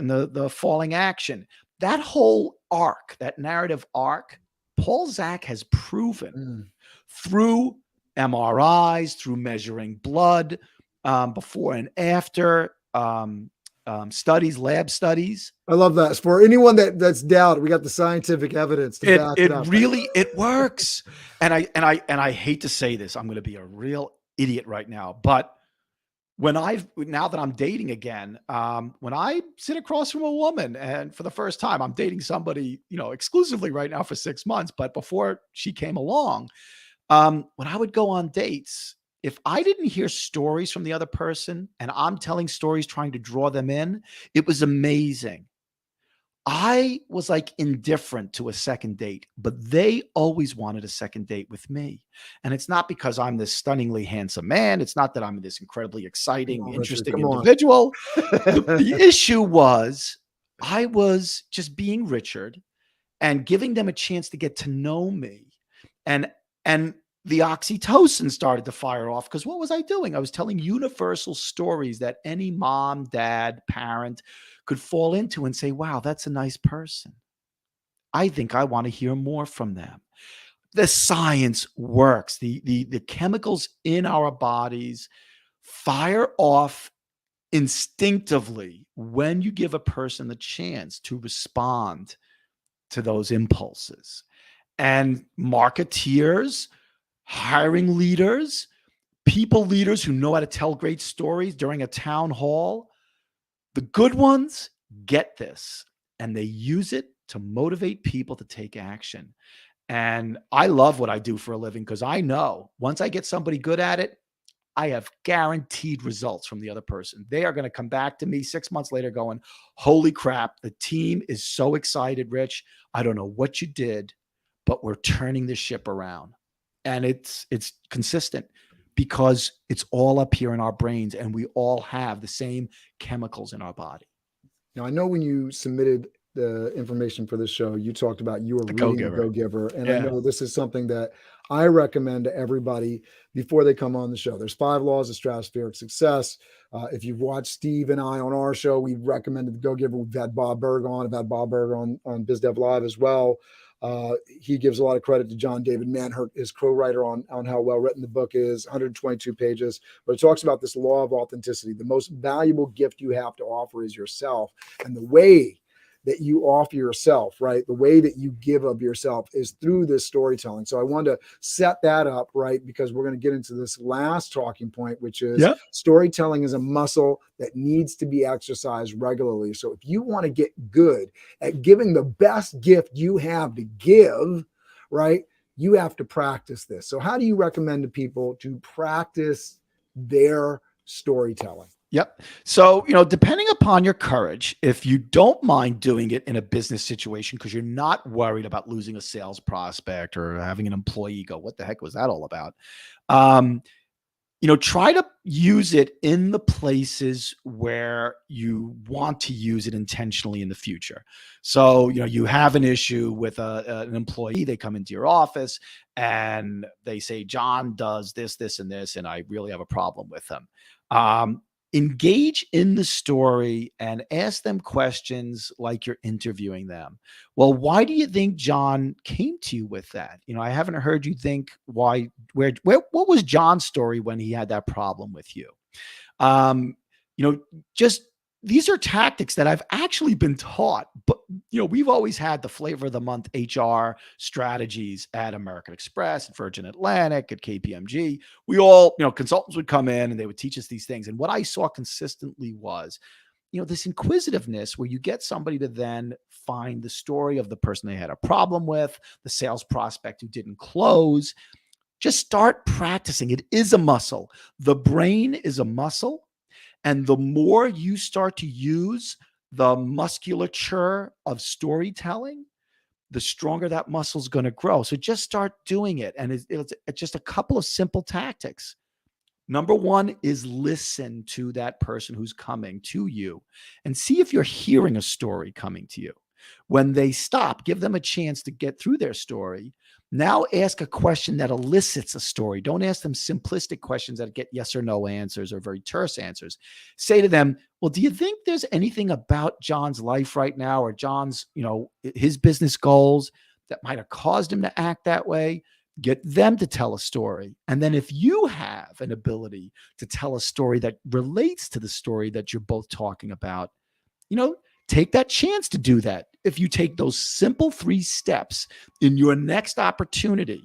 the falling action. That whole arc, that narrative arc, Paul Zak has proven through MRIs, through measuring blood, before and after, studies, lab studies. I love that. For anyone that's doubted, we got the scientific evidence to back it up. It works. And I hate to say this, I'm going to be a real idiot right now, but now that I'm dating again, when I sit across from a woman and for the first time, I'm dating somebody, exclusively right now for 6 months, but before she came along, when I would go on dates, if I didn't hear stories from the other person and I'm telling stories trying to draw them in, it was amazing. I was like indifferent to a second date, but they always wanted a second date with me. And it's not because I'm this stunningly handsome man. It's not that I'm this incredibly exciting, interesting individual. The issue was I was just being Richard and giving them a chance to get to know me. And the oxytocin started to fire off because what was I doing? I was telling universal stories that any mom, dad, parent could fall into and say, wow, that's a nice person. I think I want to hear more from them. The science works. The chemicals in our bodies fire off instinctively when you give a person the chance to respond to those impulses. And marketeers, hiring leaders, people leaders who know how to tell great stories during a town hall, the good ones get this and they use it to motivate people to take action. And I love what I do for a living because I know once I get somebody good at it, I have guaranteed results from the other person. They are going to come back to me 6 months later going, holy crap, the team is so excited, Rich. I don't know what you did, but we're turning the ship around. And it's consistent because it's all up here in our brains and we all have the same chemicals in our body. Now, I know when you submitted the information for this show, you talked about you were The reading The Go-Giver. Go-Giver. And Yeah. I know this is something that I recommend to everybody before they come on the show. There's 5 laws of stratospheric success. If you've watched Steve and I on our show, we recommended The Go-Giver. We've had Bob Berg on. I've had Bob Berg on Biz Dev Live as well. He gives a lot of credit to John David Manhurt, his co-writer on how well written the book is, 122 pages, but it talks about this law of authenticity. The most valuable gift you have to offer is yourself. And the way that you offer yourself, right? The way that you give of yourself is through this storytelling. So I wanted to set that up, right? Because we're going to get into this last talking point, which is storytelling is a muscle that needs to be exercised regularly. So if you want to get good at giving the best gift you have to give, right? You have to practice this. So how do you recommend to people to practice their storytelling? Yep. So, depending upon your courage, if you don't mind doing it in a business situation because you're not worried about losing a sales prospect or having an employee go, what the heck was that all about? Try to use it in the places where you want to use it intentionally in the future. So, you have an issue with an employee, they come into your office and they say, John does this, this, and this, and I really have a problem with them. Engage in the story and ask them questions like you're interviewing them. Well, why do you think John came to you with that? I haven't heard you think what was John's story when he had that problem with you? Just these are tactics that I've actually been taught, but we've always had the flavor of the month HR strategies at American Express, at Virgin Atlantic, at KPMG. We all, consultants would come in and they would teach us these things. And what I saw consistently was, this inquisitiveness where you get somebody to then find the story of the person they had a problem with, the sales prospect who didn't close. Just start practicing. It is a muscle. The brain is a muscle. And the more you start to use the musculature of storytelling, the stronger that muscle is going to grow. So just start doing it. And it's just a couple of simple tactics. Number one is listen to that person who's coming to you and see if you're hearing a story coming to you. When they stop, give them a chance to get through their story. Now ask a question that elicits a story. Don't ask them simplistic questions that get yes or no answers or very terse answers. Say to them, well, do you think there's anything about John's life right now or John's, his business goals that might have caused him to act that way? Get them to tell a story. And then if you have an ability to tell a story that relates to the story that you're both talking about, take that chance to do that. If you take those simple 3 steps in your next opportunity,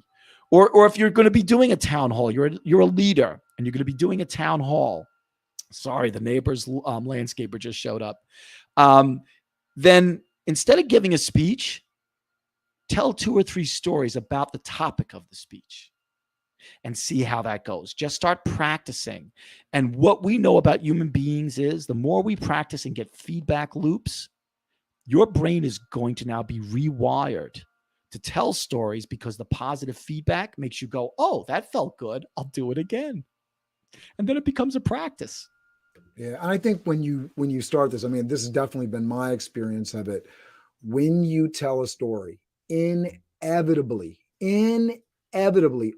or if you're going to be doing a town hall, you're a leader and you're going to be doing a town hall. Sorry, the neighbor's landscaper just showed up. Then instead of giving a speech, tell 2 or 3 stories about the topic of the speech and see how that goes. Just start practicing. And what we know about human beings is the more we practice and get feedback loops, your brain is going to now be rewired to tell stories because the positive feedback makes you go, oh, that felt good. I'll do it again. And then it becomes a practice. Yeah. And I think when you start this, this has definitely been my experience of it. When you tell a story, inevitably,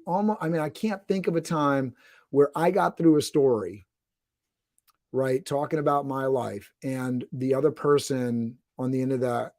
almost, I can't think of a time where I got through a story, right, talking about my life, and the other person on the end of that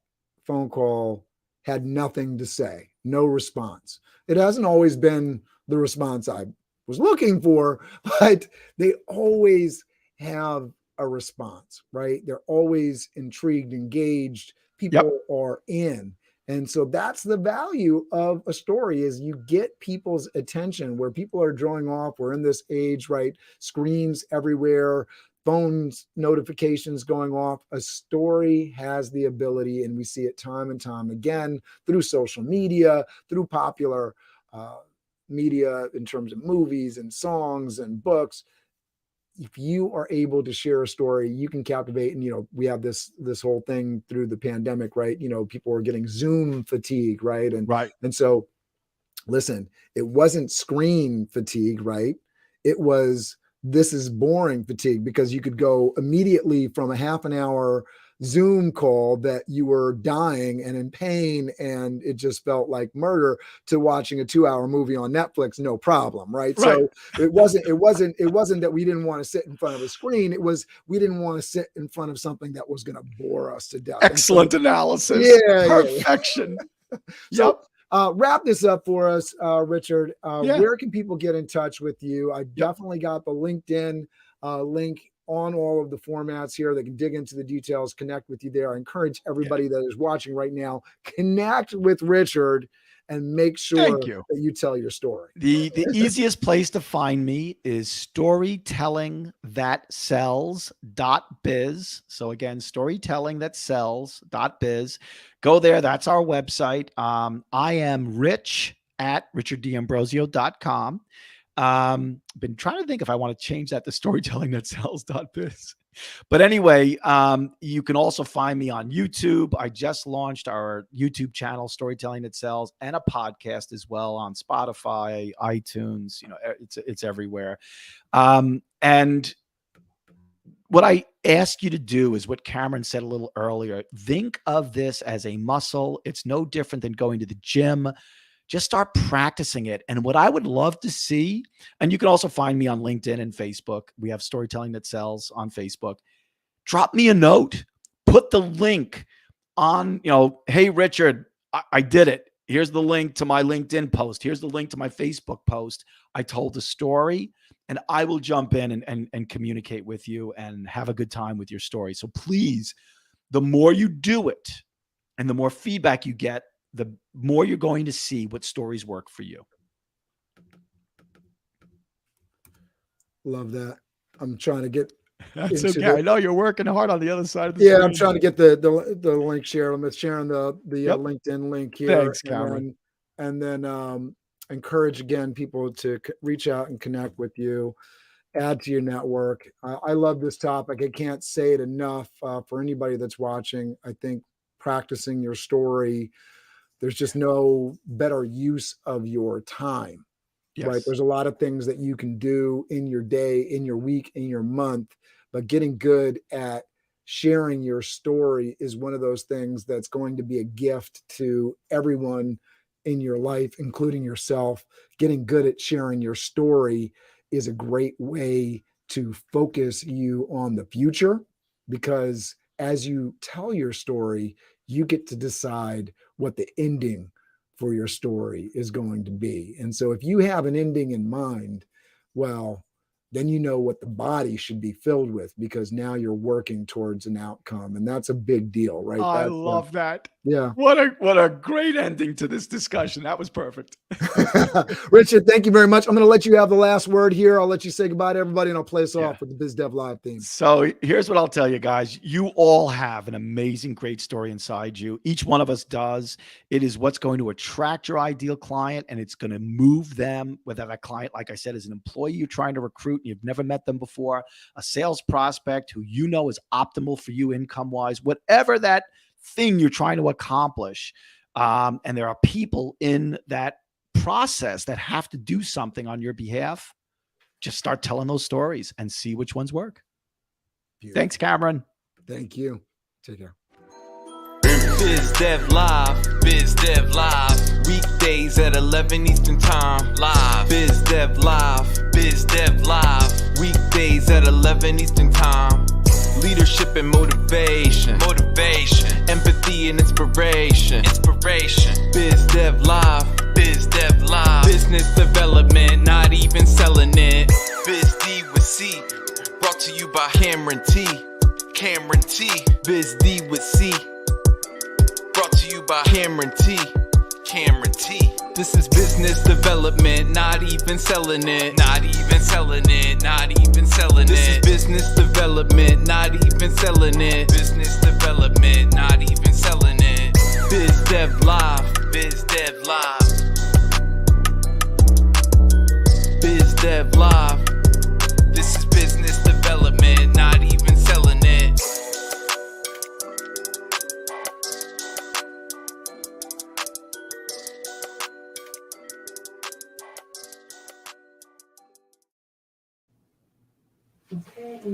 phone call had nothing to say, no response. It hasn't always been the response I was looking for, but they always have a response, right? They're always intrigued, engaged. People are in. And so that's the value of a story, is you get people's attention where people are drawing off. We're in this age, right? Screens everywhere, phones, notifications going off. A story has the ability, and we see it time and time again through social media, through popular media in terms of movies and songs and books. If you are able to share a story, you can captivate. And, we have this whole thing through the pandemic, right? People are getting Zoom fatigue, right? And so listen, it wasn't screen fatigue, right? It was, this is boring fatigue, because you could go immediately from a half an hour Zoom call that you were dying and in pain and it just felt like murder, to watching a 2-hour movie on Netflix, no problem, right? So it wasn't that we didn't want to sit in front of a screen. It was, we didn't want to sit in front of something that was going to bore us to death. Excellent analysis. Yeah, Perfection. So, wrap this up for us, Richard. Where can people get in touch with you? I definitely got the LinkedIn link on all of the formats here. They can dig into the details, connect with you there. I encourage everybody that is watching right now, connect with Richard and make sure that you tell your story. The easiest place to find me is storytellingthatsells.biz. So again, storytellingthatsells.biz. Go there. That's our website. I am rich at richarddambrosio.com. Been trying to think if I want to change that to storytellingthatsells.biz. But anyway, you can also find me on YouTube. I just launched our YouTube channel, Storytelling That Sells, and a podcast as well on Spotify, iTunes. It's everywhere. And what I ask you to do is what Cameron said a little earlier. Think of this as a muscle. It's no different than going to the gym. Just start practicing it. And what I would love to see, and you can also find me on LinkedIn and Facebook. We have Storytelling That Sells on Facebook. Drop me a note. Put the link on, hey, Richard, I did it. Here's the link to my LinkedIn post. Here's the link to my Facebook post. I told the story, and I will jump in and communicate with you and have a good time with your story. So please, the more you do it and the more feedback you get, the more you're going to see what stories work for you. Love that. I'm trying to get. That's okay. I know you're working hard on the other side of the screen. I'm trying to get the link shared. I'm sharing the LinkedIn link here. Thanks, Cameron. And then encourage again people to reach out and connect with you, add to your network. I love this topic. I can't say it enough for anybody that's watching. I think practicing your story, there's just no better use of your time, right? There's a lot of things that you can do in your day, in your week, in your month, but getting good at sharing your story is one of those things that's going to be a gift to everyone in your life, including yourself. Getting good at sharing your story is a great way to focus you on the future, because as you tell your story, you get to decide what the ending for your story is going to be. And so if you have an ending in mind, well, then you know what the body should be filled with, because now you're working towards an outcome. And that's a big deal, right? I love that. Yeah. What a great ending to this discussion. That was perfect. Richard, thank you very much. I'm going to let you have the last word here. I'll let you say goodbye to everybody, and I'll play us off with the Biz Dev Live theme. So here's what I'll tell you guys. You all have an amazing, great story inside you. Each one of us does. It is what's going to attract your ideal client, and it's going to move them, whether that client, like I said, is an employee you're trying to recruit and you've never met them before, a sales prospect who you know is optimal for you income-wise, whatever that thing you're trying to accomplish. And there are people in that process that have to do something on your behalf. Just start telling those stories and see which ones work. Beautiful. Thanks, Cameron. Thank you. Take care. Biz Dev Live, Biz Dev Live. Weekdays at 11 Eastern Time, live. Biz Dev Live, Biz Dev Live. Weekdays at 11 Eastern Time. Leadership and motivation, empathy and inspiration, Biz Dev Live, Biz Dev Live. Business development, not even selling it. Biz D with C, brought to you by Cameron T. Biz D with C, brought to you by Cameron T. This is business development, not even selling it. This is business development, not even selling it. Biz Dev Live, Biz Dev Live. Dev Live.